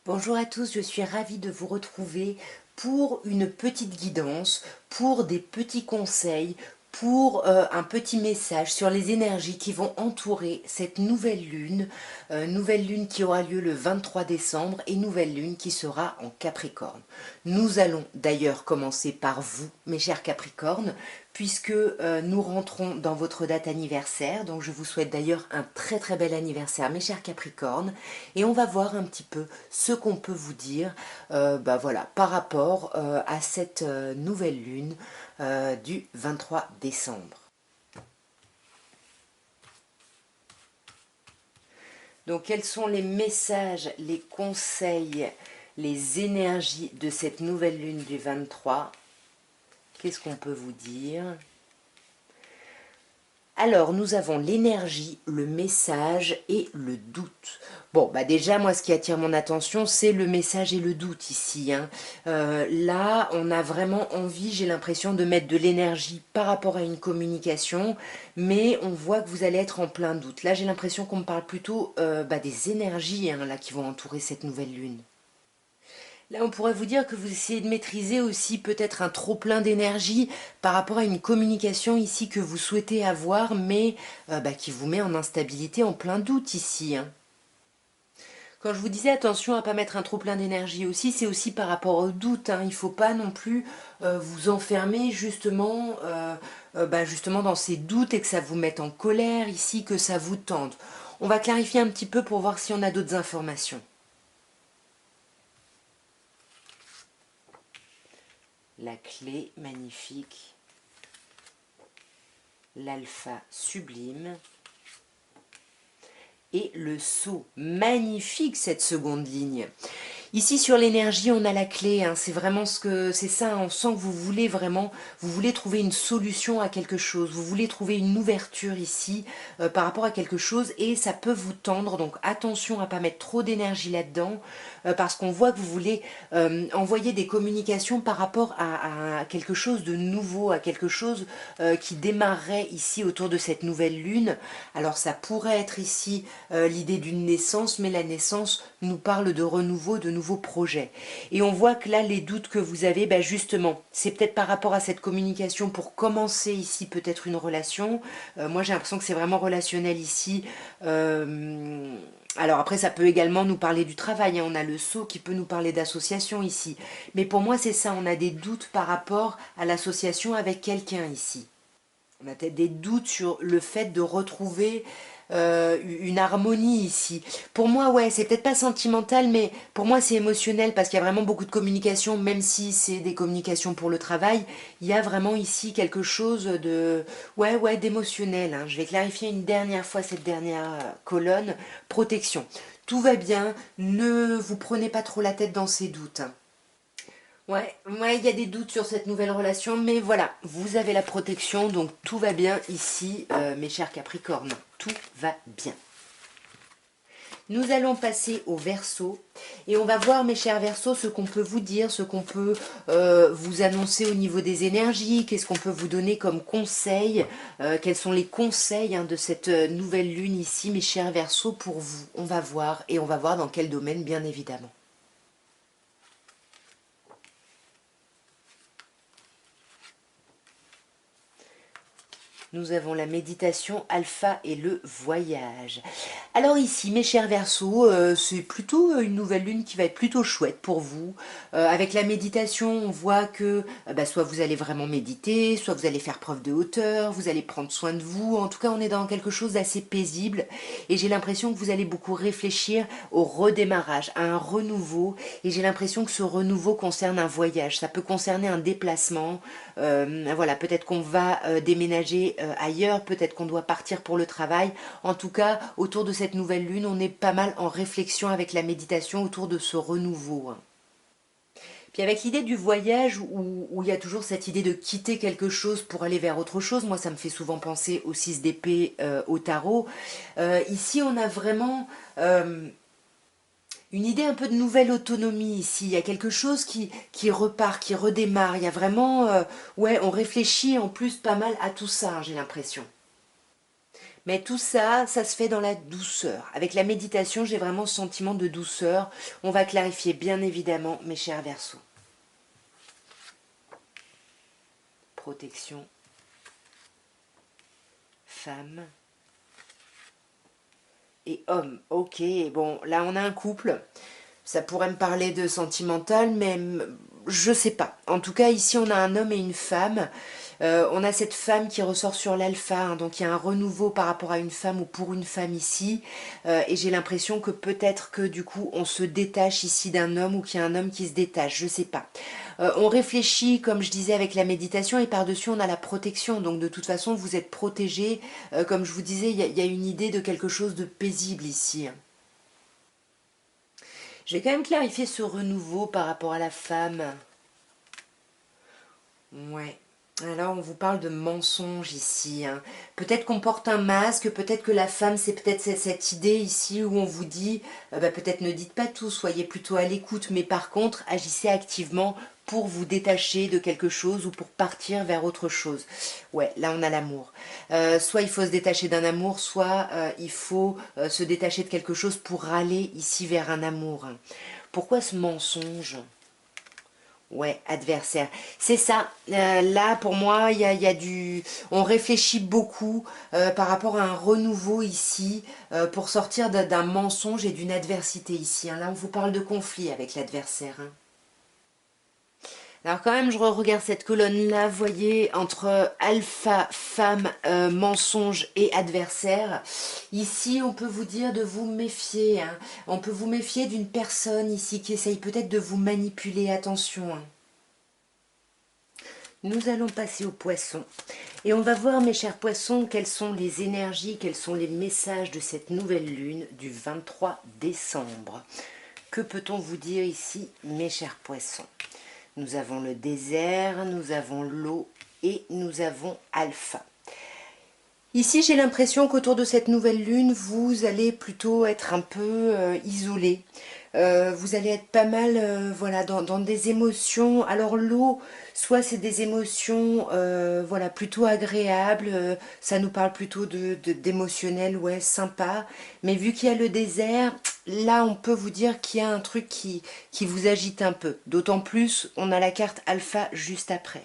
Bonjour à tous, je suis ravie de vous retrouver pour une petite guidance, pour des petits conseils, pour un petit message sur les énergies qui vont entourer cette nouvelle lune qui aura lieu le 23 décembre et nouvelle lune qui sera en Capricorne. Nous allons d'ailleurs commencer par vous, mes chers Capricornes, puisque nous rentrons dans votre date anniversaire, donc je vous souhaite d'ailleurs un très très bel anniversaire, mes chers Capricornes, et on va voir un petit peu ce qu'on peut vous dire voilà, par rapport à cette nouvelle lune du 23 décembre. Donc quels sont les messages, les conseils, les énergies de cette nouvelle lune du 23? Qu'est-ce qu'on peut vous dire? Alors, nous avons l'énergie, le message et le doute. Bon, bah déjà, moi, ce qui attire mon attention, c'est le message et le doute ici, hein. Là, on a vraiment envie, j'ai l'impression, de mettre de l'énergie par rapport à une communication, mais on voit que vous allez être en plein doute. Là, j'ai l'impression qu'on me parle plutôt des énergies hein, là, qui vont entourer cette nouvelle lune. Là, on pourrait vous dire que vous essayez de maîtriser aussi peut-être un trop-plein d'énergie par rapport à une communication ici que vous souhaitez avoir, mais qui vous met en instabilité, en plein doute ici, hein. Quand je vous disais attention à ne pas mettre un trop-plein d'énergie aussi, c'est aussi par rapport au doute, hein. Il ne faut pas non plus vous enfermer justement dans ces doutes et que ça vous mette en colère ici, que ça vous tente. On va clarifier un petit peu pour voir si on a d'autres informations. La clé magnifique, l'alpha sublime et le sceau. Magnifique cette seconde ligne. Ici sur l'énergie, on a la clé, hein. C'est vraiment c'est ça, hein. On sent que vous voulez vraiment, vous voulez trouver une solution à quelque chose, vous voulez trouver une ouverture ici par rapport à quelque chose et ça peut vous tendre, donc attention à pas mettre trop d'énergie là-dedans parce qu'on voit que vous voulez envoyer des communications par rapport à quelque chose de nouveau, à quelque chose qui démarrerait ici autour de cette nouvelle lune. Alors ça pourrait être ici l'idée d'une naissance, mais la naissance nous parle de renouveau, de nouveaux projets. Et on voit que là, les doutes que vous avez, justement, c'est peut-être par rapport à cette communication pour commencer ici peut-être une relation. Moi, j'ai l'impression que c'est vraiment relationnel ici. Alors après, ça peut également nous parler du travail, hein. On a le sceau qui peut nous parler d'association ici. Mais pour moi, c'est ça, on a des doutes par rapport à l'association avec quelqu'un ici. On a peut-être des doutes sur le fait de retrouver une harmonie ici. Pour moi, ouais, c'est peut-être pas sentimental, mais pour moi, c'est émotionnel parce qu'il y a vraiment beaucoup de communication, même si c'est des communications pour le travail. Il y a vraiment ici quelque chose de, ouais, d'émotionnel, hein. Je vais clarifier une dernière fois cette dernière colonne. Protection. Tout va bien, ne vous prenez pas trop la tête dans ces doutes, hein. Ouais, il y a des doutes sur cette nouvelle relation, mais voilà, vous avez la protection, donc tout va bien ici, mes chers Capricornes. Tout va bien. Nous allons passer au Verseau et on va voir, mes chers Verseaux, ce qu'on peut vous dire, ce qu'on peut vous annoncer au niveau des énergies, qu'est-ce qu'on peut vous donner comme conseil, quels sont les conseils hein, de cette nouvelle lune ici, mes chers Verseaux, pour vous. On va voir et on va voir dans quel domaine, bien évidemment. Nous avons la méditation alpha et le voyage. Alors ici, mes chers Verseaux, c'est plutôt une nouvelle lune qui va être plutôt chouette pour vous. Avec la méditation, on voit que soit vous allez vraiment méditer, soit vous allez faire preuve de hauteur, vous allez prendre soin de vous. En tout cas, on est dans quelque chose d'assez paisible et j'ai l'impression que vous allez beaucoup réfléchir au redémarrage, à un renouveau. Et j'ai l'impression que ce renouveau concerne un voyage. Ça peut concerner un déplacement. Voilà, peut-être qu'on va déménager ailleurs, peut-être qu'on doit partir pour le travail. En tout cas, autour de cette nouvelle lune, on est pas mal en réflexion avec la méditation autour de ce renouveau, hein. Puis avec l'idée du voyage, où il y a toujours cette idée de quitter quelque chose pour aller vers autre chose, moi ça me fait souvent penser au 6 d'épée, au tarot. Ici on a vraiment une idée un peu de nouvelle autonomie ici. Il y a quelque chose qui repart, qui redémarre. Il y a vraiment, ouais, on réfléchit en plus pas mal à tout ça, hein, j'ai l'impression. Mais tout ça, ça se fait dans la douceur. Avec la méditation, j'ai vraiment ce sentiment de douceur. On va clarifier bien évidemment, mes chers Verseaux. Protection. Femme. Et homme. Ok, bon, là on a un couple. Ça pourrait me parler de sentimental, mais je sais pas. En tout cas, ici, on a un homme et une femme. On a cette femme qui ressort sur l'alpha, hein, donc il y a un renouveau par rapport à une femme ou pour une femme ici. Et j'ai l'impression que peut-être que du coup, on se détache ici d'un homme ou qu'il y a un homme qui se détache, je sais pas. On réfléchit, comme je disais, avec la méditation et par-dessus, on a la protection. Donc de toute façon, vous êtes protégé. Comme je vous disais, il y a une idée de quelque chose de paisible ici. Je vais quand même clarifier ce renouveau par rapport à la femme. Ouais. Alors on vous parle de mensonge ici, hein. Peut-être qu'on porte un masque, peut-être que la femme, c'est peut-être cette idée ici où on vous dit, bah, peut-être ne dites pas tout, soyez plutôt à l'écoute, mais par contre, agissez activement pour vous détacher de quelque chose ou pour partir vers autre chose. Ouais, là on a l'amour. Soit il faut se détacher d'un amour, soit il faut se détacher de quelque chose pour aller ici vers un amour. Pourquoi ce mensonge? Ouais, adversaire. C'est ça. Là, pour moi, il y a du... On réfléchit beaucoup par rapport à un renouveau ici pour sortir d'un mensonge et d'une adversité ici, hein. Là, on vous parle de conflit avec l'adversaire, hein. Alors quand même, je regarde cette colonne-là, vous voyez, entre alpha, femme, mensonge et adversaire. Ici, on peut vous dire de vous méfier, hein. On peut vous méfier d'une personne ici qui essaye peut-être de vous manipuler. Attention, hein. Nous allons passer aux poissons. Et on va voir, mes chers poissons, quelles sont les énergies, quels sont les messages de cette nouvelle lune du 23 décembre. Que peut-on vous dire ici, mes chers poissons? Nous avons le désert, nous avons l'eau et nous avons Alpha. Ici, j'ai l'impression qu'autour de cette nouvelle lune, vous allez plutôt être un peu isolé. Vous allez être pas mal voilà, dans des émotions. Alors l'eau, soit c'est des émotions voilà, plutôt agréables, ça nous parle plutôt d'émotionnel, ouais, sympa. Mais vu qu'il y a le désert, là on peut vous dire qu'il y a un truc qui vous agite un peu. D'autant plus, on a la carte alpha juste après.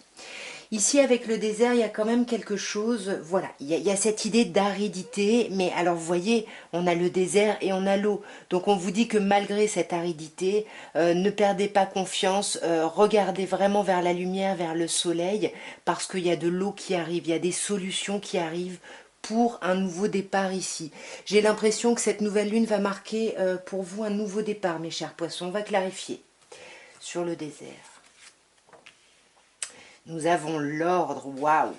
Ici, avec le désert, il y a quand même quelque chose, voilà, il y a cette idée d'aridité, mais alors vous voyez, on a le désert et on a l'eau. Donc on vous dit que malgré cette aridité, ne perdez pas confiance, regardez vraiment vers la lumière, vers le soleil, parce qu'il y a de l'eau qui arrive, il y a des solutions qui arrivent pour un nouveau départ ici. J'ai l'impression que cette nouvelle lune va marquer pour vous un nouveau départ, mes chers poissons. On va clarifier sur le désert. Nous avons l'ordre, waouh!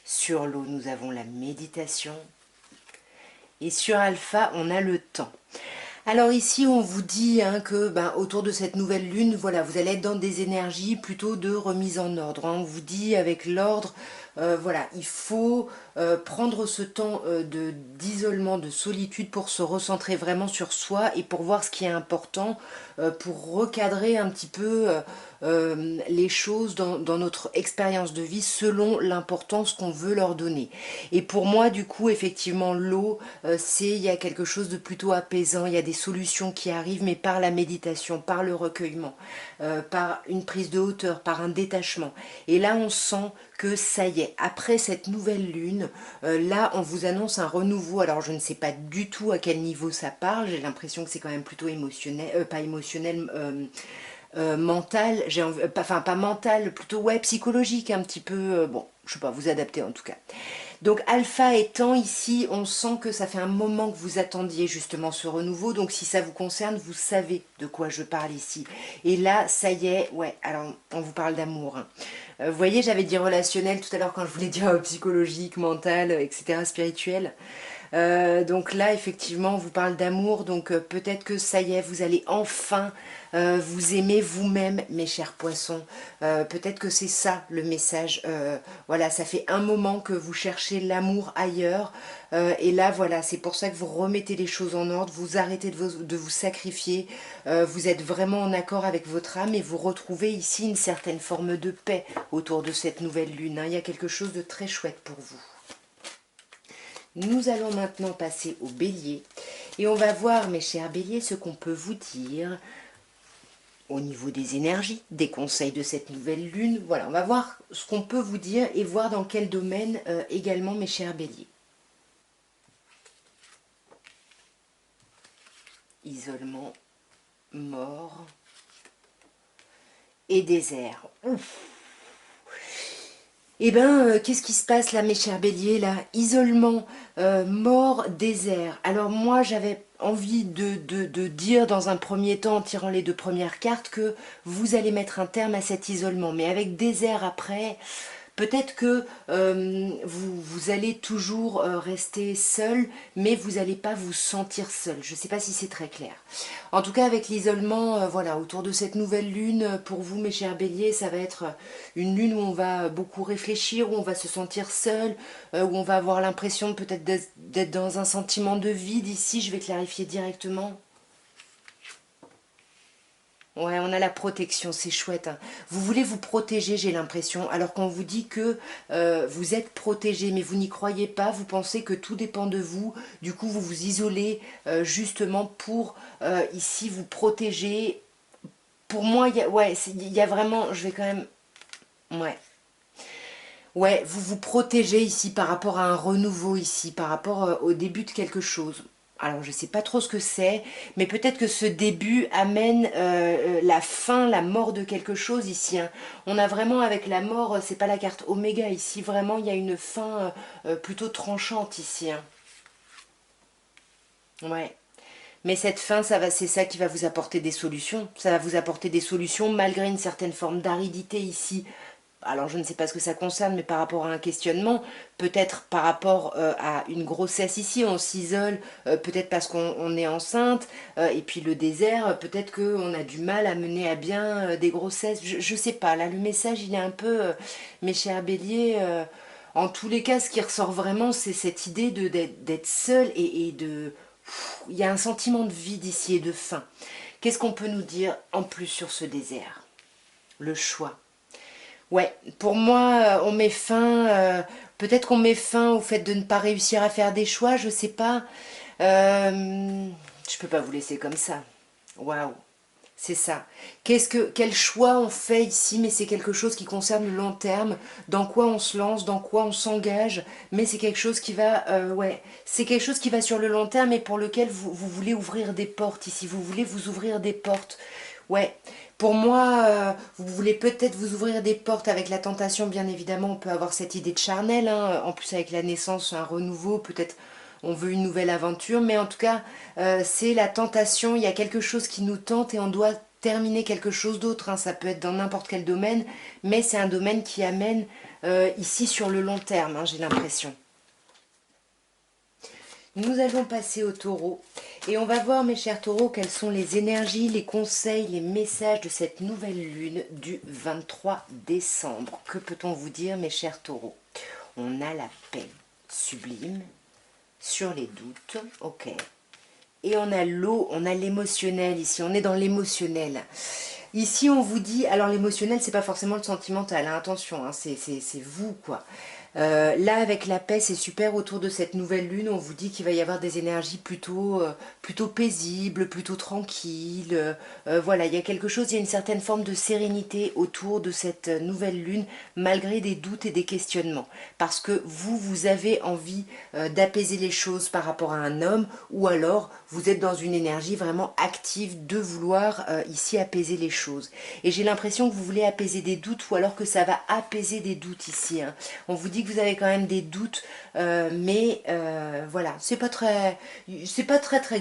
Sur l'eau, nous avons la méditation. Et sur Alpha, on a le temps. Alors ici, on vous dit hein, que autour de cette nouvelle lune, voilà, vous allez être dans des énergies plutôt de remise en ordre, hein. On vous dit avec l'ordre, voilà, il faut prendre ce temps d'isolement, de solitude pour se recentrer vraiment sur soi et pour voir ce qui est important, pour recadrer un petit peu les choses dans notre expérience de vie selon l'importance qu'on veut leur donner. Et pour moi, du coup, effectivement, l'eau, il y a quelque chose de plutôt apaisant, il y a des solutions qui arrivent, mais par la méditation, par le recueillement, par une prise de hauteur, par un détachement. Et là, on sent que ça y est, après cette nouvelle lune, là, on vous annonce un renouveau. Alors, je ne sais pas du tout à quel niveau ça parle, j'ai l'impression que c'est quand même plutôt émotionnel, pas émotionnel, mental, enfin pas mental, plutôt ouais, psychologique un petit peu, bon, je sais pas, vous adaptez en tout cas. Donc alpha étant ici, on sent que ça fait un moment que vous attendiez justement ce renouveau, donc si ça vous concerne, vous savez de quoi je parle ici. Et là, ça y est, ouais, alors on vous parle d'amour, hein. Vous voyez, j'avais dit relationnel tout à l'heure quand je voulais dire psychologique, mental, etc., spirituel. Donc là, effectivement, on vous parle d'amour, donc peut-être que ça y est, vous allez enfin vous aimer vous-même, mes chers poissons. Peut-être que c'est ça le message. Voilà, ça fait un moment que vous cherchez l'amour ailleurs. Et là, voilà, c'est pour ça que vous remettez les choses en ordre, vous arrêtez de vous sacrifier, vous êtes vraiment en accord avec votre âme et vous retrouvez ici une certaine forme de paix autour de cette nouvelle lune, hein. Il y a quelque chose de très chouette pour vous. Nous allons maintenant passer au bélier. Et on va voir, mes chers béliers, ce qu'on peut vous dire au niveau des énergies, des conseils de cette nouvelle lune. Voilà, on va voir ce qu'on peut vous dire et voir dans quel domaine également, mes chers béliers. Isolement, mort et désert. Ouf. Eh ben, qu'est-ce qui se passe là, mes chers béliers, là? Isolement, mort, désert. Alors moi, j'avais envie de dire dans un premier temps, en tirant les deux premières cartes, que vous allez mettre un terme à cet isolement. Mais avec désert après, peut-être que vous allez toujours rester seul, mais vous n'allez pas vous sentir seul. Je ne sais pas si c'est très clair. En tout cas, avec l'isolement, voilà, autour de cette nouvelle lune, pour vous, mes chers béliers, ça va être une lune où on va beaucoup réfléchir, où on va se sentir seul, où on va avoir l'impression peut-être d'être dans un sentiment de vide. Ici, je vais clarifier directement. Ouais, on a la protection, c'est chouette, hein. Vous voulez vous protéger, j'ai l'impression, alors qu'on vous dit que vous êtes protégé, mais vous n'y croyez pas, vous pensez que tout dépend de vous, du coup vous vous isolez justement pour ici vous protéger. Pour moi, il y a vraiment, je vais quand même, ouais. Ouais, vous vous protégez ici par rapport à un renouveau ici, par rapport au début de quelque chose. Alors, je ne sais pas trop ce que c'est, mais peut-être que ce début amène la fin, la mort de quelque chose ici, hein. On a vraiment avec la mort, c'est pas la carte Oméga ici, vraiment il y a une fin plutôt tranchante ici, hein. Ouais. Mais cette fin, c'est ça qui va vous apporter des solutions. Ça va vous apporter des solutions malgré une certaine forme d'aridité ici. Alors je ne sais pas ce que ça concerne, mais par rapport à un questionnement, peut-être par rapport à une grossesse ici, on s'isole, peut-être parce qu'on est enceinte, et puis le désert, peut-être qu'on a du mal à mener à bien des grossesses, je sais pas, là le message il est un peu, mes chers béliers, en tous les cas ce qui ressort vraiment c'est cette idée d'être seul et de... Il y a un sentiment de vide ici et de faim. Qu'est-ce qu'on peut nous dire en plus sur ce désert? Le choix. Ouais, pour moi, on met fin, peut-être qu'on met fin au fait de ne pas réussir à faire des choix, je sais pas. Je peux pas vous laisser comme ça. Waouh, c'est ça. Quel choix on fait ici, mais c'est quelque chose qui concerne le long terme, dans quoi on se lance, dans quoi on s'engage, mais c'est quelque chose qui va, ouais, c'est quelque chose qui va sur le long terme et pour lequel vous voulez ouvrir des portes ici, vous voulez vous ouvrir des portes. Ouais, pour moi, vous voulez peut-être vous ouvrir des portes avec la tentation, bien évidemment, on peut avoir cette idée de charnel, hein. En plus avec la naissance, un renouveau, peut-être on veut une nouvelle aventure, mais en tout cas, c'est la tentation, il y a quelque chose qui nous tente et on doit terminer quelque chose d'autre, hein. Ça peut être dans n'importe quel domaine, mais c'est un domaine qui amène ici sur le long terme, hein, j'ai l'impression. Nous allons passer au taureau et on va voir, mes chers taureaux, quelles sont les énergies, les conseils, les messages de cette nouvelle lune du 23 décembre. Que peut-on vous dire, mes chers taureaux? On a la paix sublime sur les doutes, ok. Et on a l'eau, on a l'émotionnel ici, on est dans l'émotionnel. Ici, on vous dit, alors l'émotionnel, c'est pas forcément le sentimental, hein, attention, hein, c'est vous, quoi. Là, avec la paix, c'est super autour de cette nouvelle lune. On vous dit qu'il va y avoir des énergies plutôt paisibles, plutôt tranquilles. Voilà, il y a quelque chose, il y a une certaine forme de sérénité autour de cette nouvelle lune, malgré des doutes et des questionnements. Parce que vous avez envie d'apaiser les choses par rapport à un homme, ou alors vous êtes dans une énergie vraiment active de vouloir ici apaiser les choses. Et j'ai l'impression que vous voulez apaiser des doutes, ou alors que ça va apaiser des doutes ici, hein. On vous dit que vous avez quand même des doutes, mais voilà, c'est pas très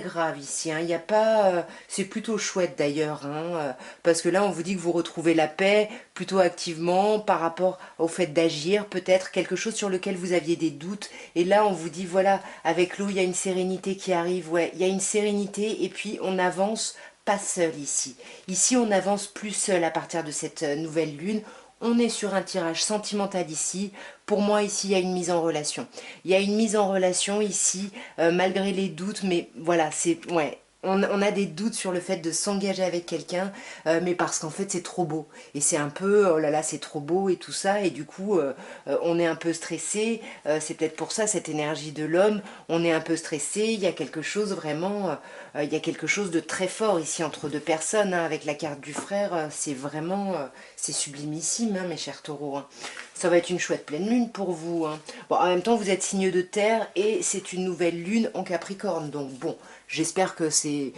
grave ici, hein. Il y a pas, c'est plutôt chouette d'ailleurs, hein, parce que là on vous dit que vous retrouvez la paix plutôt activement par rapport au fait d'agir, peut-être quelque chose sur lequel vous aviez des doutes, et là on vous dit voilà, avec l'eau il y a une sérénité qui arrive, ouais, il y a une sérénité et puis on avance pas seul ici. Ici on avance plus seul à partir de cette nouvelle lune. On est sur un tirage sentimental ici. Pour moi, ici, il y a une mise en relation. Il y a une mise en relation ici, malgré les doutes, mais voilà, c'est... Ouais. On a des doutes sur le fait de s'engager avec quelqu'un, mais parce qu'en fait c'est trop beau. Et c'est un peu, oh là là, c'est trop beau et tout ça, et du coup on est un peu stressé. C'est peut-être pour ça cette énergie de l'homme, on est un peu stressé, il y a quelque chose vraiment, il y a quelque chose de très fort ici entre deux personnes, hein, avec la carte du frère, c'est vraiment, c'est sublimissime, hein, mes chers taureaux. Hein. Ça va être une chouette pleine lune pour vous. Hein. Bon, en même temps, vous êtes signe de terre et c'est une nouvelle lune en Capricorne. Donc bon, j'espère que c'est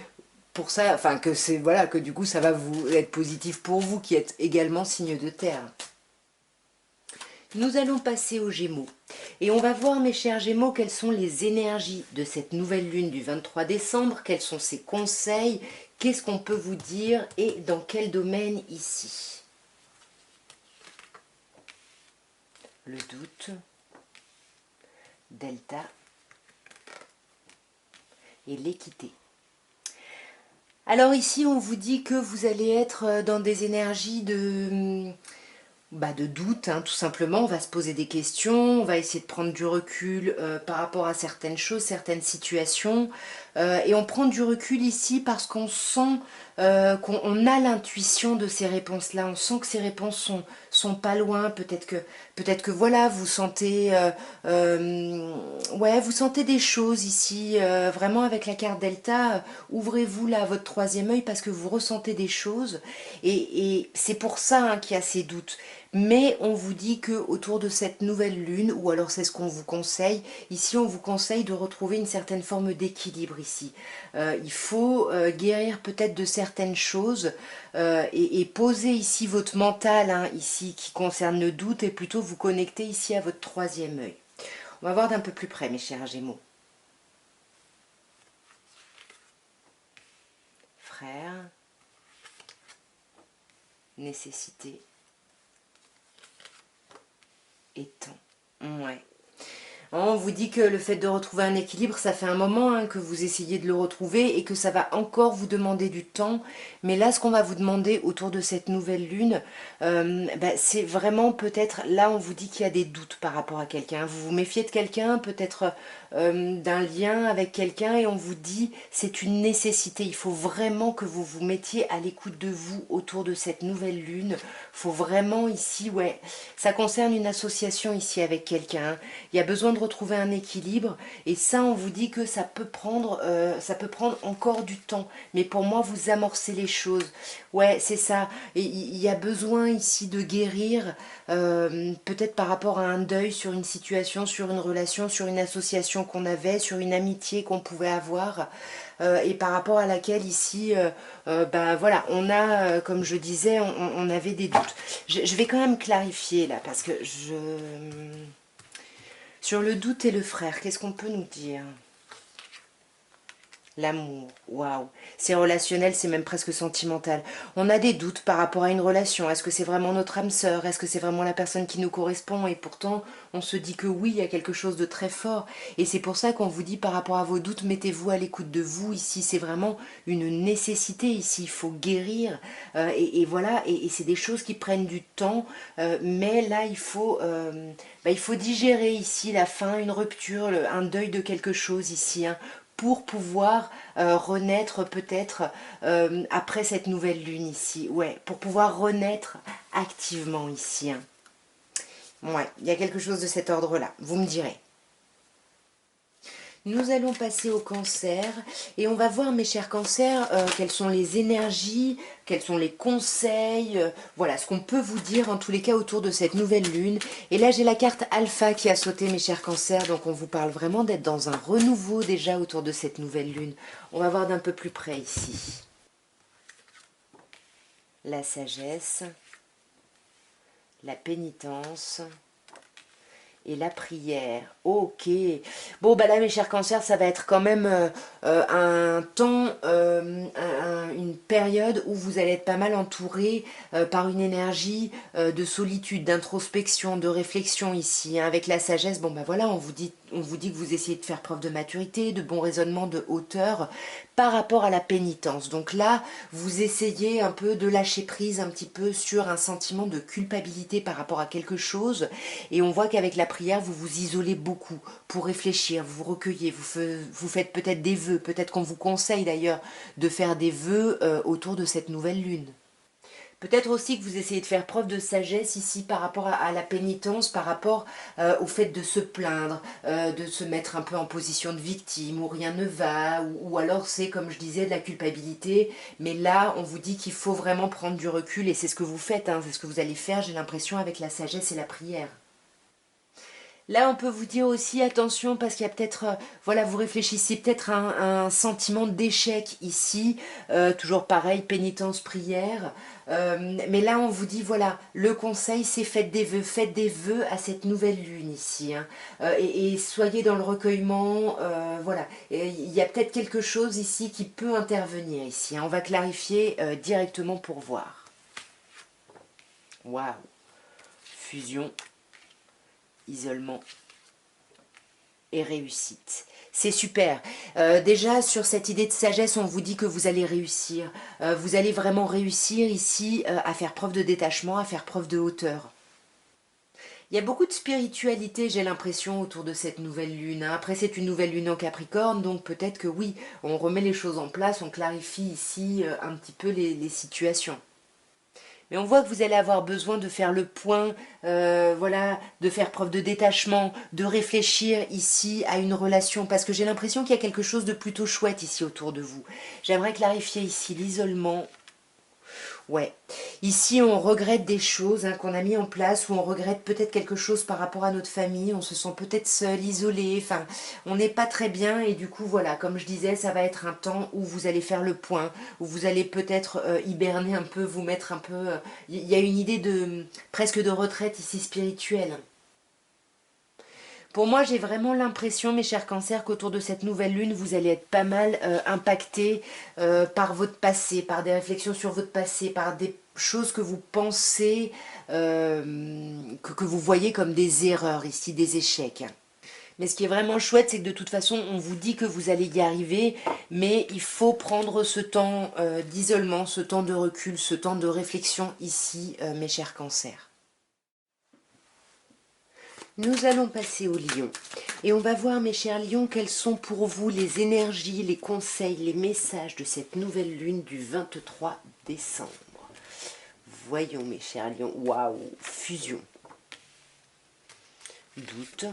pour ça, enfin que c'est voilà, que du coup ça va vous être positif pour vous qui êtes également signe de terre. Nous allons passer aux Gémeaux. Et on va voir, mes chers Gémeaux, quelles sont les énergies de cette nouvelle lune du 23 décembre, quels sont ses conseils, qu'est-ce qu'on peut vous dire et dans quel domaine ici. Le doute, Delta et l'équité. Alors ici, on vous dit que vous allez être dans des énergies de doute, hein, tout simplement. On va se poser des questions, on va essayer de prendre du recul par rapport à certaines choses, certaines situations. Et on prend du recul ici parce qu'on sent qu'on a l'intuition de ces réponses-là. On sent que ces réponses sont pas loin. Peut-être que voilà, vous sentez, ouais, vous sentez des choses ici. Vraiment avec la carte Delta, ouvrez-vous là votre troisième œil parce que vous ressentez des choses. Et c'est pour ça hein, qu'il y a ces doutes. Mais on vous dit que autour de cette nouvelle lune, ou alors c'est ce qu'on vous conseille, ici on vous conseille de retrouver une certaine forme d'équilibre ici. Il faut guérir peut-être de certaines choses et poser ici votre mental, hein, ici qui concerne le doute, et plutôt vous connecter ici à votre troisième œil. On va voir d'un peu plus près mes chers Gémeaux. Frère, nécessité, et temps. Ouais. On vous dit que le fait de retrouver un équilibre, ça fait un moment hein, que vous essayez de le retrouver et que ça va encore vous demander du temps. Mais là, ce qu'on va vous demander autour de cette nouvelle lune, c'est vraiment peut-être, là on vous dit qu'il y a des doutes par rapport à quelqu'un. Vous vous méfiez de quelqu'un, peut-être d'un lien avec quelqu'un et on vous dit c'est une nécessité. Il faut vraiment que vous vous mettiez à l'écoute de vous autour de cette nouvelle lune. Il faut vraiment ici, ouais, ça concerne une association ici avec quelqu'un. Il y a besoin de retrouver un équilibre et ça on vous dit que ça peut prendre encore du temps. Mais pour moi vous amorcez les choses. Ouais c'est ça. Et il y a besoin ici de guérir peut-être par rapport à un deuil sur une situation, sur une relation, sur une association qu'on avait, sur une amitié qu'on pouvait avoir. Et par rapport à laquelle ici, voilà, on a, comme je disais, on avait des doutes. Je vais quand même clarifier là, parce que sur le doute et le frère, qu'est-ce qu'on peut nous dire? L'amour, waouh, c'est relationnel, c'est même presque sentimental. On a des doutes par rapport à une relation. Est-ce que c'est vraiment notre âme sœur? Est-ce que c'est vraiment la personne qui nous correspond? Et pourtant, on se dit que oui, il y a quelque chose de très fort. Et c'est pour ça qu'on vous dit par rapport à vos doutes, mettez-vous à l'écoute de vous. Ici, c'est vraiment une nécessité. Ici, il faut guérir. Et voilà, et c'est des choses qui prennent du temps. Mais là, il faut digérer ici la fin, une rupture, un deuil de quelque chose ici. Hein, pour pouvoir renaître peut-être après cette nouvelle lune ici. Ouais, pour pouvoir renaître activement ici. Hein. Ouais, il y a quelque chose de cet ordre-là, vous me direz. Nous allons passer au cancer et on va voir mes chers cancers quelles sont les énergies, quels sont les conseils, voilà ce qu'on peut vous dire en tous les cas autour de cette nouvelle lune. Et là j'ai la carte alpha qui a sauté mes chers cancers, donc on vous parle vraiment d'être dans un renouveau déjà autour de cette nouvelle lune. On va voir d'un peu plus près ici. La sagesse, la pénitence et la prière. Ok. Bon, bah là, mes chers cancers, ça va être quand même un temps, une période où vous allez être pas mal entouré par une énergie de solitude, d'introspection, de réflexion ici. Hein. Avec la sagesse, bon, bah voilà, on vous dit on vous dit que vous essayez de faire preuve de maturité, de bon raisonnement, de hauteur par rapport à la pénitence. Donc là, vous essayez un peu de lâcher prise un petit peu sur un sentiment de culpabilité par rapport à quelque chose. Et on voit qu'avec la prière, vous vous isolez beaucoup pour réfléchir, vous vous recueillez, vous faites peut-être des vœux, peut-être qu'on vous conseille d'ailleurs de faire des vœux autour de cette nouvelle lune. Peut-être aussi que vous essayez de faire preuve de sagesse ici par rapport à la pénitence, par rapport au fait de se plaindre, de se mettre un peu en position de victime, où rien ne va, ou alors c'est, comme je disais, de la culpabilité. Mais là, on vous dit qu'il faut vraiment prendre du recul, et c'est ce que vous faites, hein, c'est ce que vous allez faire, j'ai l'impression, avec la sagesse et la prière. Là, on peut vous dire aussi attention parce qu'il y a peut-être, voilà, vous réfléchissez peut-être à un sentiment d'échec ici, toujours pareil, pénitence, prière. Mais là, on vous dit, voilà, le conseil, c'est faites des vœux à cette nouvelle lune ici, hein. Et soyez dans le recueillement, voilà. Et il y a peut-être quelque chose ici qui peut intervenir ici, hein. On va clarifier directement pour voir. Waouh! Fusion, isolement et réussite. C'est super. Déjà, sur cette idée de sagesse, on vous dit que vous allez réussir. Vous allez vraiment réussir ici à faire preuve de détachement, à faire preuve de hauteur. Il y a beaucoup de spiritualité, j'ai l'impression, autour de cette nouvelle lune, hein. Après, c'est une nouvelle lune en Capricorne, donc peut-être que oui, on remet les choses en place, on clarifie ici un petit peu les situations. Mais on voit que vous allez avoir besoin de faire le point, voilà, de faire preuve de détachement, de réfléchir ici à une relation, parce que j'ai l'impression qu'il y a quelque chose de plutôt chouette ici autour de vous. J'aimerais clarifier ici l'isolement. Ouais, ici on regrette des choses hein, qu'on a mis en place, ou on regrette peut-être quelque chose par rapport à notre famille, on se sent peut-être seul, isolé, enfin on n'est pas très bien et du coup voilà, comme je disais, ça va être un temps où vous allez faire le point, où vous allez peut-être hiberner un peu, vous mettre un peu... Il y a une idée de presque de retraite ici spirituelle. Pour moi, j'ai vraiment l'impression, mes chers cancers, qu'autour de cette nouvelle lune, vous allez être pas mal impacté par votre passé, par des réflexions sur votre passé, par des choses que vous pensez, que vous voyez comme des erreurs ici, des échecs. Mais ce qui est vraiment chouette, c'est que de toute façon, on vous dit que vous allez y arriver, mais il faut prendre ce temps d'isolement, ce temps de recul, ce temps de réflexion ici, mes chers cancers. Nous allons passer au lion et on va voir mes chers lions quelles sont pour vous les énergies, les conseils, les messages de cette nouvelle lune du 23 décembre. Voyons mes chers lions, waouh, fusion, doute,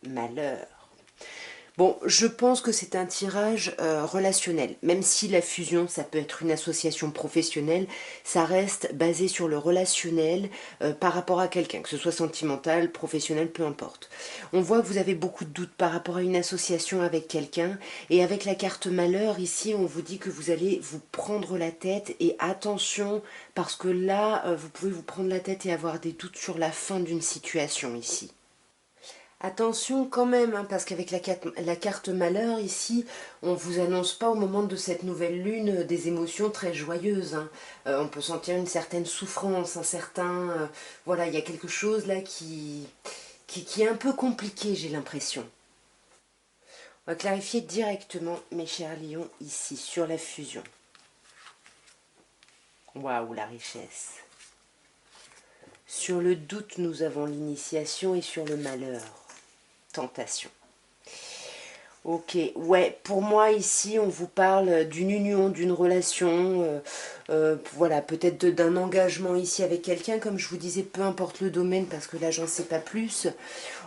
malheur. Bon, je pense que c'est un tirage relationnel. Même si la fusion, ça peut être une association professionnelle, ça reste basé sur le relationnel par rapport à quelqu'un, que ce soit sentimental, professionnel, peu importe. On voit que vous avez beaucoup de doutes par rapport à une association avec quelqu'un. Et avec la carte malheur, ici, on vous dit que vous allez vous prendre la tête. Et attention, parce que là, vous pouvez vous prendre la tête et avoir des doutes sur la fin d'une situation ici. Attention quand même, hein, parce qu'avec la carte malheur ici, on ne vous annonce pas au moment de cette nouvelle lune des émotions très joyeuses, hein. On peut sentir une certaine souffrance, un certain... voilà, il y a quelque chose là qui est un peu compliqué, j'ai l'impression. On va clarifier directement, mes chers lions, ici, sur la fusion. Waouh, la richesse. Sur le doute, nous avons l'initiation et sur le malheur. Tentation. Ok, ouais, pour moi ici on vous parle d'une union, d'une relation, voilà, peut-être d'un engagement ici avec quelqu'un, comme je vous disais, peu importe le domaine parce que là j'en sais pas plus.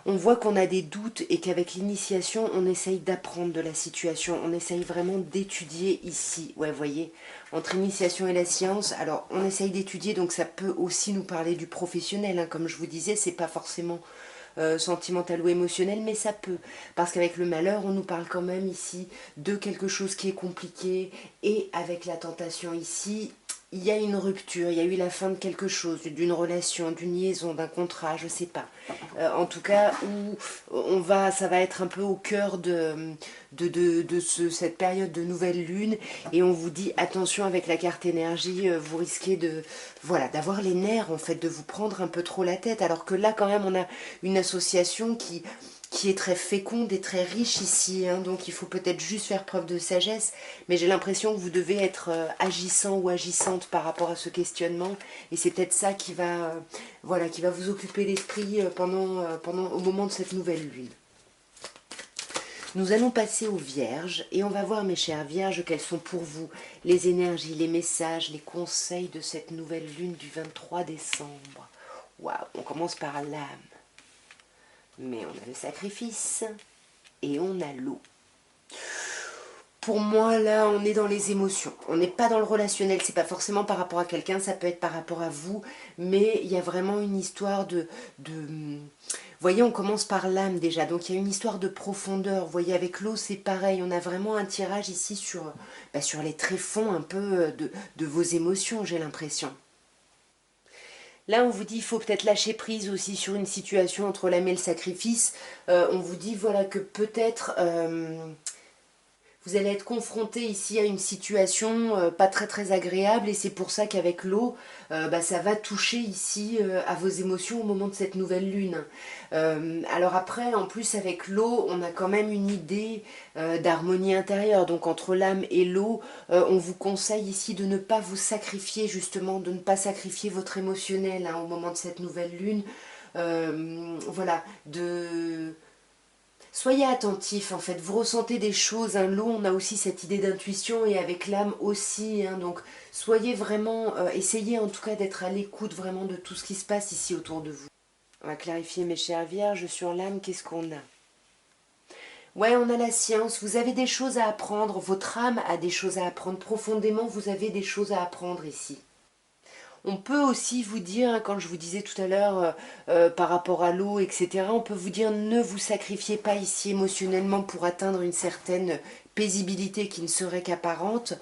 On voit qu'on a des doutes et qu'avec l'initiation on essaye d'apprendre de la situation, on essaye vraiment d'étudier ici, ouais, vous voyez, entre initiation et la science, alors on essaye d'étudier donc ça peut aussi nous parler du professionnel, hein, comme je vous disais, c'est pas forcément... sentimental ou émotionnel, mais ça peut. Parce qu'avec le malheur, on nous parle quand même ici de quelque chose qui est compliqué. Et avec la tentation ici, il y a une rupture, il y a eu la fin de quelque chose, d'une relation, d'une liaison, d'un contrat, je sais pas. En tout cas, où ça va être un peu au cœur cette période de nouvelle lune. Et on vous dit, attention avec la carte énergie, vous risquez voilà, d'avoir les nerfs, en fait, de vous prendre un peu trop la tête. Alors que là, quand même, on a une association qui qui est très féconde et très riche ici, hein, donc il faut peut-être juste faire preuve de sagesse, mais j'ai l'impression que vous devez être agissant ou agissante par rapport à ce questionnement, et c'est peut-être ça qui va, voilà, qui va vous occuper l'esprit au moment de cette nouvelle lune. Nous allons passer aux Vierges et on va voir, mes chères Vierges, quels sont pour vous les énergies, les messages, les conseils de cette nouvelle lune du 23 décembre. Waouh, on commence par l'âme. Mais on a le sacrifice et on a l'eau. Pour moi, là, on est dans les émotions. On n'est pas dans le relationnel. C'est pas forcément par rapport à quelqu'un, ça peut être par rapport à vous. Mais il y a vraiment une histoire Vous voyez, on commence par l'âme déjà. Donc, il y a une histoire de profondeur. Vous voyez, avec l'eau, c'est pareil. On a vraiment un tirage ici sur les tréfonds un peu de vos émotions, j'ai l'impression. Là, on vous dit, il faut peut-être lâcher prise aussi sur une situation entre l'âme et le sacrifice. On vous dit, voilà, que peut-être... vous allez être confronté ici à une situation pas très très agréable et c'est pour ça qu'avec l'eau, ça va toucher ici à vos émotions au moment de cette nouvelle lune. Alors après, en plus avec l'eau, on a quand même une idée d'harmonie intérieure. Donc entre l'âme et l'eau, on vous conseille ici de ne pas vous sacrifier justement, de ne pas sacrifier votre émotionnel hein, au moment de cette nouvelle lune. Voilà, soyez attentifs en fait, vous ressentez des choses, hein. L'eau, on a aussi cette idée d'intuition et avec l'âme aussi, hein. Donc soyez vraiment, essayez en tout cas d'être à l'écoute vraiment de tout ce qui se passe ici autour de vous. On va clarifier mes chères Vierges sur l'âme, qu'est-ce qu'on a? Ouais, on a la science, vous avez des choses à apprendre, votre âme a des choses à apprendre, profondément vous avez des choses à apprendre ici. On peut aussi vous dire, hein, quand je vous disais tout à l'heure par rapport à l'eau, etc., on peut vous dire ne vous sacrifiez pas ici émotionnellement pour atteindre une certaine paisibilité qui ne serait qu'apparente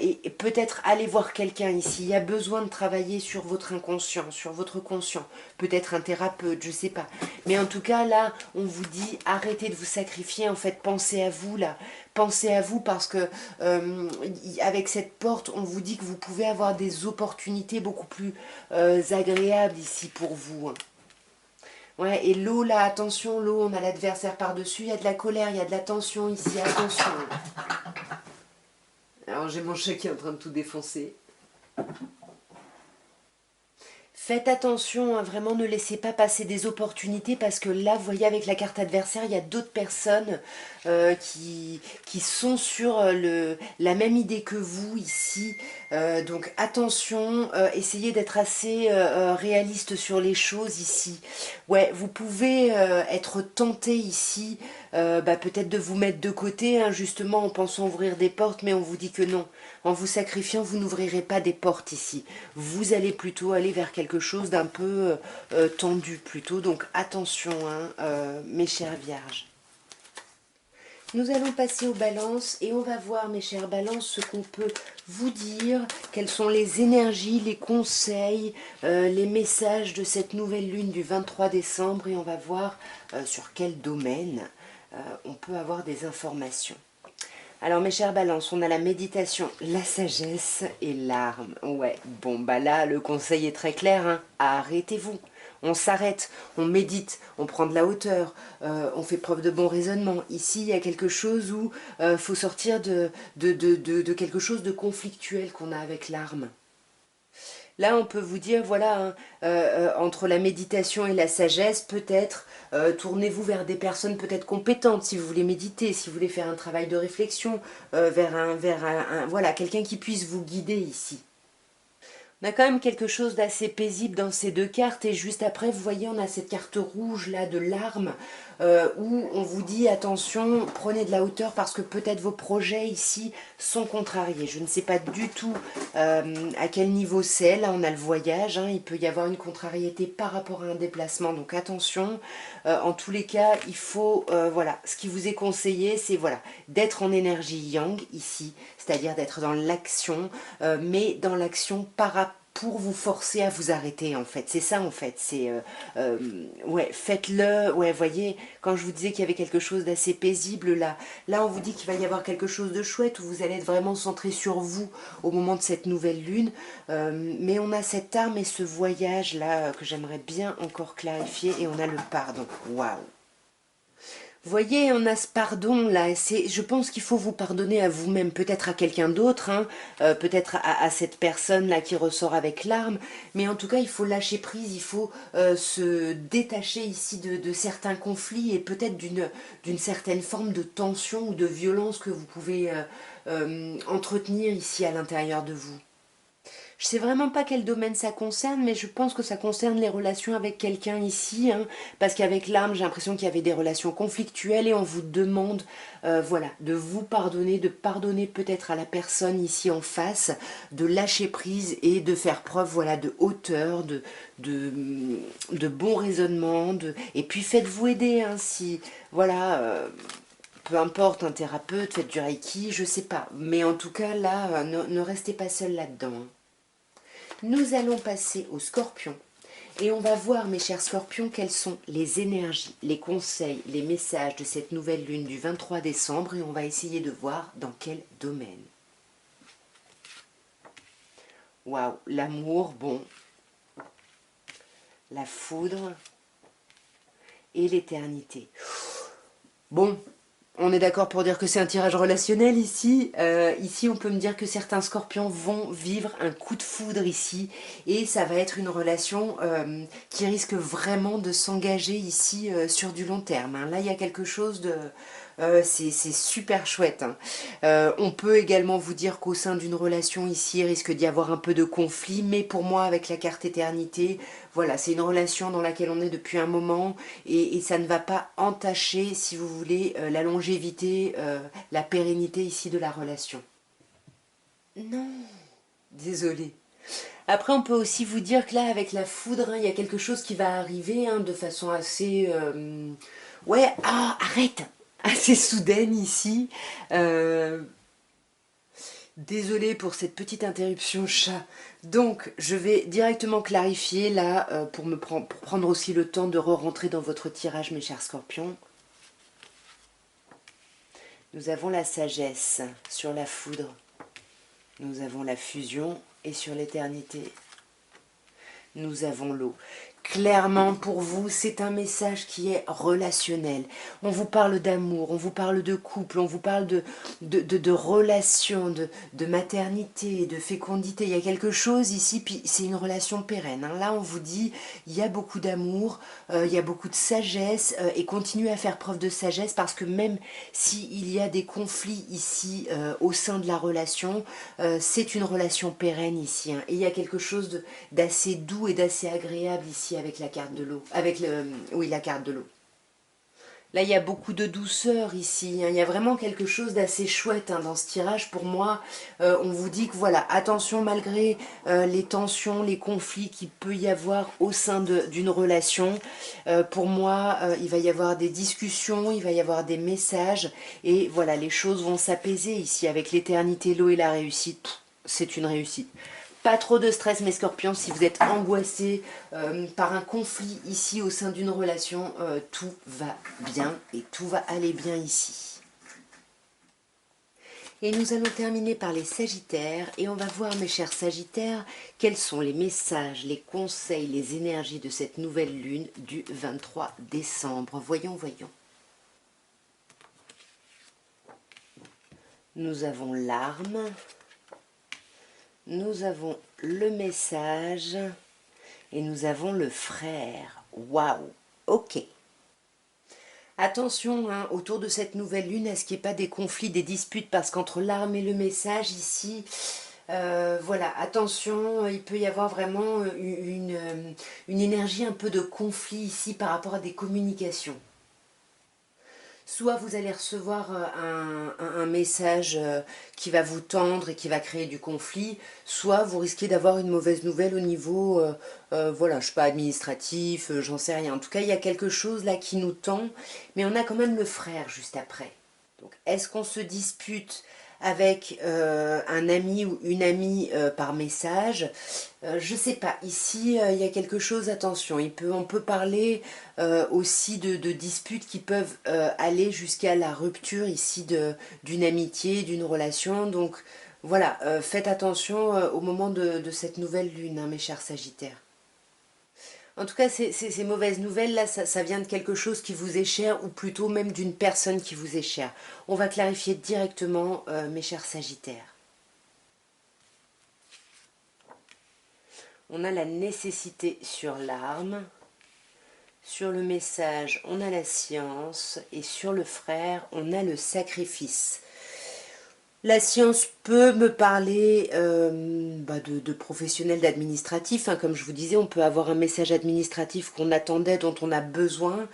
et peut-être aller voir quelqu'un ici. Il y a besoin de travailler sur votre inconscient, sur votre conscient, peut-être un thérapeute, je sais pas. Mais en tout cas, là, on vous dit arrêtez de vous sacrifier, en fait, pensez à vous, là. Pensez à vous parce que avec cette porte, on vous dit que vous pouvez avoir des opportunités beaucoup plus agréables ici pour vous. Hein. Ouais, et l'eau, là, attention, l'eau, on a l'adversaire par-dessus, il y a de la colère, il y a de la tension ici, attention. Alors j'ai mon chat qui est en train de tout défoncer. Faites attention, hein, vraiment ne laissez pas passer des opportunités parce que là, vous voyez, avec la carte adversaire, il y a d'autres personnes qui sont sur la même idée que vous ici. Donc attention, essayez d'être assez réaliste sur les choses ici. Ouais, vous pouvez être tenté ici, peut-être de vous mettre de côté, hein, justement en pensant ouvrir des portes, mais on vous dit que non. En vous sacrifiant, vous n'ouvrirez pas des portes ici. Vous allez plutôt aller vers quelque chose d'un peu tendu plutôt. Donc attention, hein, mes chères vierges. Nous allons passer aux balances et on va voir, mes chères balances, ce qu'on peut vous dire, quelles sont les énergies, les conseils, les messages de cette nouvelle lune du 23 décembre et on va voir sur quel domaine on peut avoir des informations. Alors mes chères balances, on a la méditation, la sagesse et l'arme. Ouais, bon bah là le conseil est très clair, hein. Arrêtez-vous. On s'arrête, on médite, on prend de la hauteur, on fait preuve de bon raisonnement. Ici, il y a quelque chose où il faut sortir de quelque chose de conflictuel qu'on a avec l'arme. Là, on peut vous dire, voilà, hein, entre la méditation et la sagesse, peut-être, tournez-vous vers des personnes peut-être compétentes si vous voulez méditer, si vous voulez faire un travail de réflexion, voilà, quelqu'un qui puisse vous guider ici. On a quand même quelque chose d'assez paisible dans ces deux cartes et juste après vous voyez on a cette carte rouge là de l'arme où on vous dit attention prenez de la hauteur parce que peut-être vos projets ici sont contrariés. Je ne sais pas du tout à quel niveau c'est, là on a le voyage, hein, il peut y avoir une contrariété par rapport à un déplacement donc attention. En tous les cas il faut, voilà, ce qui vous est conseillé c'est voilà, d'être en énergie yang ici, c'est-à-dire d'être dans l'action mais dans l'action pour vous forcer à vous arrêter en fait, c'est ça en fait, c'est ouais, faites-le, ouais, voyez, quand je vous disais qu'il y avait quelque chose d'assez paisible là on vous dit qu'il va y avoir quelque chose de chouette où vous allez être vraiment centré sur vous au moment de cette nouvelle lune, mais on a cette arme et ce voyage là que j'aimerais bien encore clarifier et on a le pardon, waouh. Vous voyez, on a ce pardon là, je pense qu'il faut vous pardonner à vous-même, peut-être à quelqu'un d'autre, hein, peut-être à cette personne là qui ressort avec larmes, mais en tout cas il faut lâcher prise, il faut se détacher ici de certains conflits et peut-être d'une certaine forme de tension ou de violence que vous pouvez entretenir ici à l'intérieur de vous. Je sais vraiment pas quel domaine ça concerne, mais je pense que ça concerne les relations avec quelqu'un ici, hein, parce qu'avec l'âme, j'ai l'impression qu'il y avait des relations conflictuelles et on vous demande, voilà, de vous pardonner, de pardonner peut-être à la personne ici en face, de lâcher prise et de faire preuve, voilà, de hauteur, de, de bon raisonnement, et puis faites-vous aider, hein, si, voilà. Peu importe, un thérapeute, faites du reiki, je sais pas. Mais en tout cas, là, ne restez pas seul là-dedans, hein. Nous allons passer au scorpion. Et on va voir, mes chers scorpions, quelles sont les énergies, les conseils, les messages de cette nouvelle lune du 23 décembre. Et on va essayer de voir dans quel domaine. Waouh, l'amour, bon. La foudre et l'éternité. Bon, on est d'accord pour dire que c'est un tirage relationnel ici. Ici, on peut me dire que certains scorpions vont vivre un coup de foudre ici. Et ça va être une relation qui risque vraiment de s'engager ici sur du long terme, hein. Là, il y a quelque chose de... c'est super chouette, hein. On peut également vous dire qu'au sein d'une relation ici, il risque d'y avoir un peu de conflit. Mais pour moi, avec la carte éternité, voilà, c'est une relation dans laquelle on est depuis un moment. Et ça ne va pas entacher, si vous voulez, la longévité, la pérennité ici de la relation. Non, désolée. Après, on peut aussi vous dire que là, avec la foudre, hein, il y a quelque chose qui va arriver, hein, de façon assez... ouais, ah, arrête, assez soudaine ici. Euh, Désolée pour cette petite interruption chat. Donc, je vais directement clarifier là, pour prendre aussi le temps de re-rentrer dans votre tirage, mes chers scorpions. Nous avons la sagesse sur la foudre. Nous avons la fusion et sur l'éternité, nous avons l'eau. Clairement, pour vous, c'est un message qui est relationnel. On vous parle d'amour, on vous parle de couple, on vous parle de relations, de maternité, de fécondité. Il y a quelque chose ici, puis c'est une relation pérenne, hein. Là, on vous dit, il y a beaucoup d'amour, il y a beaucoup de sagesse, et continuez à faire preuve de sagesse parce que même s'il y a des conflits ici au sein de la relation, c'est une relation pérenne ici, hein. Et il y a quelque chose d'assez doux et d'assez agréable ici avec la carte de l'eau. Avec le, oui, la carte de l'eau. Là, il y a beaucoup de douceur ici, hein. Il y a vraiment quelque chose d'assez chouette, hein, dans ce tirage. Pour moi, on vous dit que voilà, attention malgré les tensions, les conflits qu'il peut y avoir au sein d'une relation. Pour moi, il va y avoir des discussions, il va y avoir des messages. Et voilà, les choses vont s'apaiser ici avec l'éternité, l'eau et la réussite. C'est une réussite. Pas trop de stress, mes scorpions. Si vous êtes angoissés par un conflit ici au sein d'une relation, tout va bien et tout va aller bien ici. Et nous allons terminer par les sagittaires et on va voir, mes chers sagittaires, quels sont les messages, les conseils, les énergies de cette nouvelle lune du 23 décembre. Voyons, voyons. Nous avons l'arme. Nous avons le message et nous avons le frère. Waouh, ok. Attention, hein, autour de cette nouvelle lune, à ce qu'il n'y ait pas des conflits, des disputes, parce qu'entre l'arme et le message ici, voilà, attention, il peut y avoir vraiment une énergie un peu de conflit ici par rapport à des communications. Soit vous allez recevoir un message qui va vous tendre et qui va créer du conflit, soit vous risquez d'avoir une mauvaise nouvelle au niveau, voilà, je sais pas, administratif, j'en sais rien. En tout cas, il y a quelque chose là qui nous tend, mais on a quand même le frère juste après. Donc, est-ce qu'on se dispute avec un ami ou une amie par message? Je sais pas. Ici, il y a quelque chose, attention. On peut parler aussi de disputes qui peuvent aller jusqu'à la rupture ici d'une amitié, d'une relation. Donc, voilà, faites attention au moment de cette nouvelle lune, hein, mes chers sagittaires. En tout cas, ces mauvaises nouvelles, là, ça vient de quelque chose qui vous est cher, ou plutôt même d'une personne qui vous est chère. On va clarifier directement, mes chers Sagittaires. On a la nécessité sur l'arme, sur le message, on a la science, et sur le frère, on a le sacrifice. La science peut me parler de professionnels, d'administratifs. Hein, comme je vous disais, on peut avoir un message administratif qu'on attendait, dont on a besoin,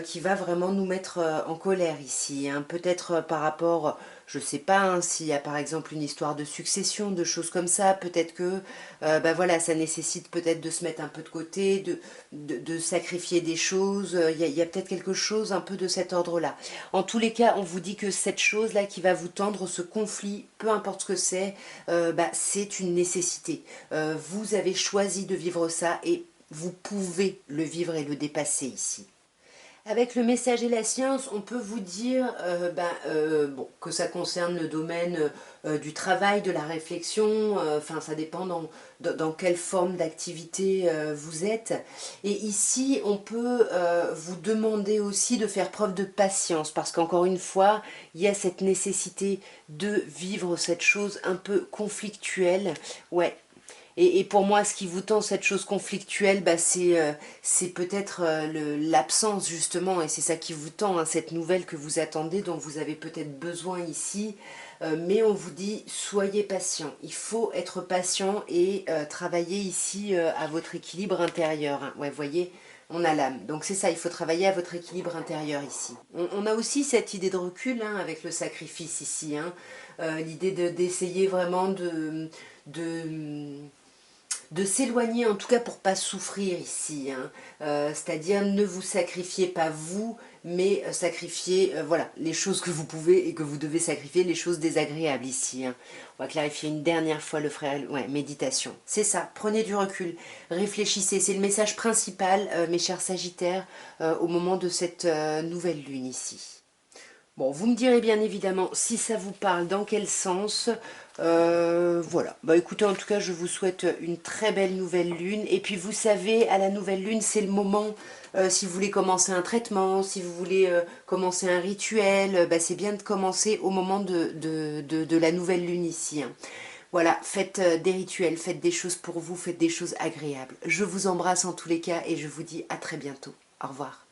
qui va vraiment nous mettre en colère ici. Hein. Peut-être par rapport, je ne sais pas, hein, s'il y a par exemple une histoire de succession, de choses comme ça, peut-être que voilà, ça nécessite peut-être de se mettre un peu de côté, de sacrifier des choses. Il y a peut-être quelque chose un peu de cet ordre-là. En tous les cas, on vous dit que cette chose-là qui va vous tendre, ce conflit, peu importe ce que c'est une nécessité. Vous avez choisi de vivre ça et vous pouvez le vivre et le dépasser ici. Avec le message et la science, on peut vous dire que ça concerne le domaine du travail, de la réflexion, enfin ça dépend dans quelle forme d'activité vous êtes. Et ici, on peut vous demander aussi de faire preuve de patience, parce qu'encore une fois, il y a cette nécessité de vivre cette chose un peu conflictuelle. Ouais, et pour moi, ce qui vous tend cette chose conflictuelle, c'est peut-être l'absence justement, et c'est ça qui vous tend, hein, cette nouvelle que vous attendez, dont vous avez peut-être besoin ici. Mais on vous dit, soyez patient. Il faut être patient et travailler ici à votre équilibre intérieur. Hein. Ouais, vous voyez, on a l'âme. Donc c'est ça, il faut travailler à votre équilibre intérieur ici. On a aussi cette idée de recul hein, avec le sacrifice ici. Hein. L'idée d'essayer vraiment de s'éloigner, en tout cas pour pas souffrir ici. Hein. C'est-à-dire ne vous sacrifiez pas vous, mais sacrifiez voilà, les choses que vous pouvez et que vous devez sacrifier, les choses désagréables ici. Hein. On va clarifier une dernière fois le frère. Ouais, méditation. C'est ça, prenez du recul, réfléchissez. C'est le message principal, mes chers Sagittaires, au moment de cette nouvelle lune ici. Bon, vous me direz bien évidemment si ça vous parle, dans quel sens. Voilà. Bah écoutez, en tout cas, je vous souhaite une très belle nouvelle lune. Et puis, vous savez, à la nouvelle lune, c'est le moment, si vous voulez commencer un traitement, si vous voulez commencer un rituel, c'est bien de commencer au moment de la nouvelle lune ici. Hein. Voilà, faites des rituels, faites des choses pour vous, faites des choses agréables. Je vous embrasse en tous les cas et je vous dis à très bientôt. Au revoir.